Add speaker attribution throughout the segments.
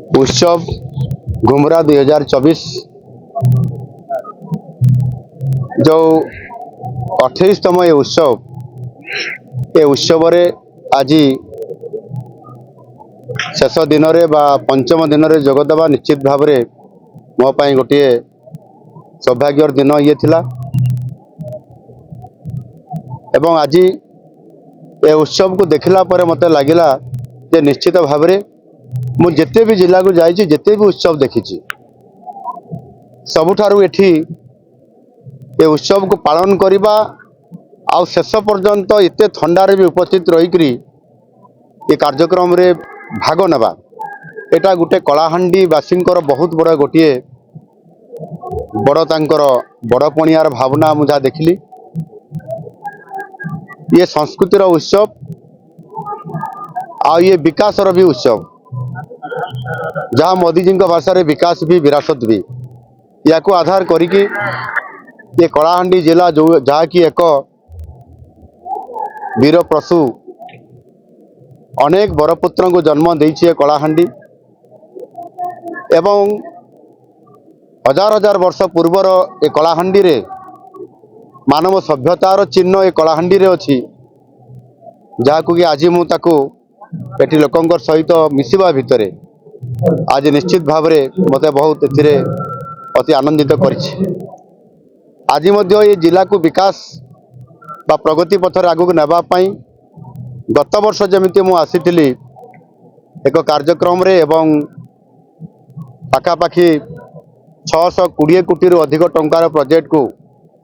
Speaker 1: उत्सव घुमरा 2024 जो 28तम ये उत्सव आज शेष दिन बा पंचम दिन में जोगदेवा निश्चित भाव में मो पाई गोटे सौभाग्यर दिन ये थिला। एवं आज ये उत्सव को देखला पर मते लगिला जे निश्चित भाव में मु जेते भी जिला को जाइए जेते भी उत्सव देखी सबुठारु एठी ये उत्सव को पालन करवा आ शेष पर्यंत एते थंडारे भी उपस्थित रही ये कार्यक्रम रे भाग नेबा एटा गोटे कलाहांडी बासींकर बहुत बड़ गोटे बड़ तांकर बड़ पणियार भावना मुझा देखली। ये संस्कृतिर उत्सव आ ये विकासर भी उत्सव जहाँ मोदी जी भाषा रे विकास भी विरासत भी या को आधार करिकी ये कलाहांडी जिला जो जहाँ की एक वीर प्रसू अनेक बरपुत्र को जन्म देइछि कलाहांडी एवं हजार हजार वर्ष पूर्वर ए कलाहांडी रे मानव सभ्यतार चिन्ह ए कलाहांडी रे अछि जहाँ को कि आज मु ताकू एठी लोकंकर सहित मिसिबा भितरे आज निश्चित भाव में मते बहुत एथिरे अति आनंदित करिछि। आज मध्य ये जिला को विकास बा प्रगति पथर आगु नेबा पई गत वर्ष जमिति मु आसीथिली एक कार्यक्रम रे एवं पाखापाखि 620 कोटी रु अधिक टंकार प्रोजेक्ट को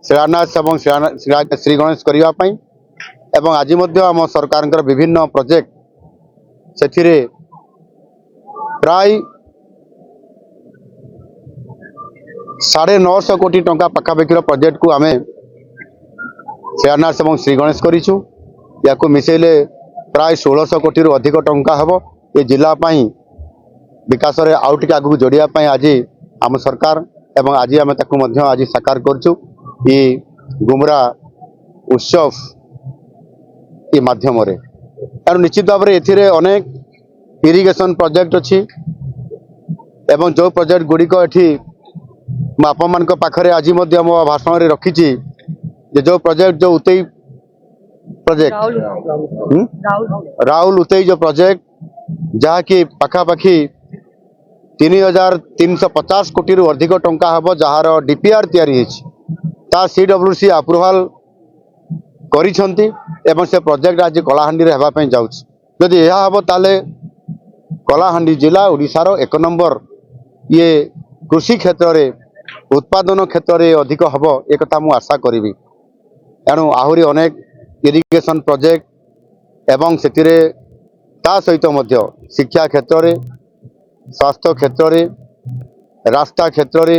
Speaker 1: शिलान्यास एवं श्री गणेश करिवा पई एवं आज मध्य आम सरकार विभिन्न प्रोजेक्ट सेथिरे प्राय 950 कोटी टंका पाखापाखि प्रोजेक्ट को आमे शिलान्यास एवं श्री गणेश करिछु। या को मिसेले प्राय 1600 कोटी रु अधिक टंका हबो ये जिला पाई विकास रे आउ टिके आगु जोड़िया पाई आज आम सरकार एवं आज आम ताकू मध्य आज साकार करछु ये गुमरा उत्सव ये माध्यम रे। और निश्चित भाव में एथिरे अनेक इरिगेशन प्रोजेक्ट अछि एवं जो प्रोजेक्ट गुड़िक एठी मु आपण मान पाखरे आज मध्य मो भाषण रे रखिछि जो प्रोजेक्ट जो उतई प्रोजेक्ट राहुल उतई जो प्रोजेक्ट जहाँ की पाखापाखि 3350 कोटी रु अधिक टंका हबो जार डीपीआर तैयारी ता सीडब्ल्यूसी अप्रूवाल करिसंती एवं से प्रोजेक्ट आज कलाहांडी रे हेबा पई जाउछ। जदि यह हबो ताले कलाहांडी जिला ओडिशार 1 नंबर ये कृषि क्षेत्र रे उत्पादन क्षेत्र रे अधिक हबो एक कथा मु आशा करिवि। एणु आहुरी अनेक इरिगेशन प्रोजेक्ट एवं सेतिरे ता सहित मध्य शिक्षा क्षेत्र रे स्वास्थ्य क्षेत्र रे रास्ता क्षेत्र रे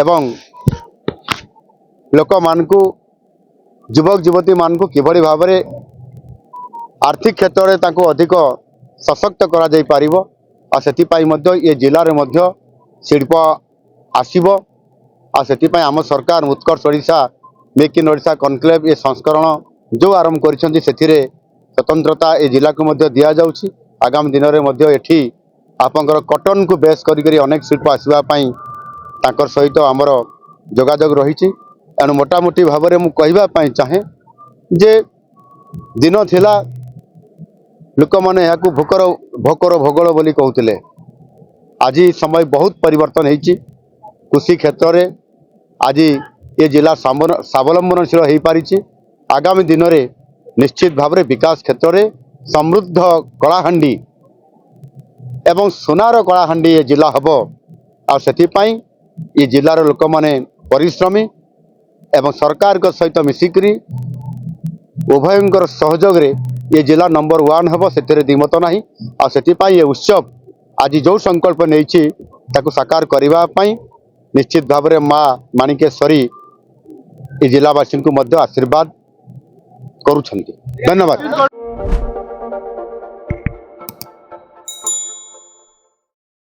Speaker 1: एवं लोक मानकु युवक युवती मानकु किभଳି भाबरे आर्थिक क्षेत्र रे ताको अधिक सशक्त करा जाई पारिबो आ सेति पाई मध्य ये जिल्ला रे मध्य शिल्प आसीबो आ सेति पाई आम सरकार Utkarsh Odisha make in Odisha conclave ये संस्करण जो आरंभ करिसेंती सेथिरे स्वतंत्रता ए जिला को मध्य दिया जाउछि। आगामी दिन रे मध्य एठी आपनकर कॉटन को बेस करी अनेक शिल्प आसीबा पई ताकर सहित आमर जोगाजोग रहिछि। एणु मोटामोटी भाव में मुझे कहवाई चाहे जे दिन थिला लोक मैंने यहाँ भोकर भोकर भोगल बोली कहते आज समय बहुत परिवर्तन होती कृषि क्षेत्र में आज ये जिला स्वावलंबनशील हो पारी। आगामी दिन में निश्चित भाव में विकास क्षेत्र में समृद्ध कलाहांडी एवं सोनार कलाहांडी ये जिला हम आपाई ये जिलार लोक मैंने परिश्रमी एवं सरकार को सहित मिसिकरी उभयंकर सहयोग रे ये जिला नंबर 1 हम से दिमत ना आपाई ये उत्सव आज जो संकल्प नहीं ताकू साकार करने निश्चित भाव में माँ माणिकेश्वरी ये जिलावासी को आशीर्वाद करुछंती। धन्यवाद।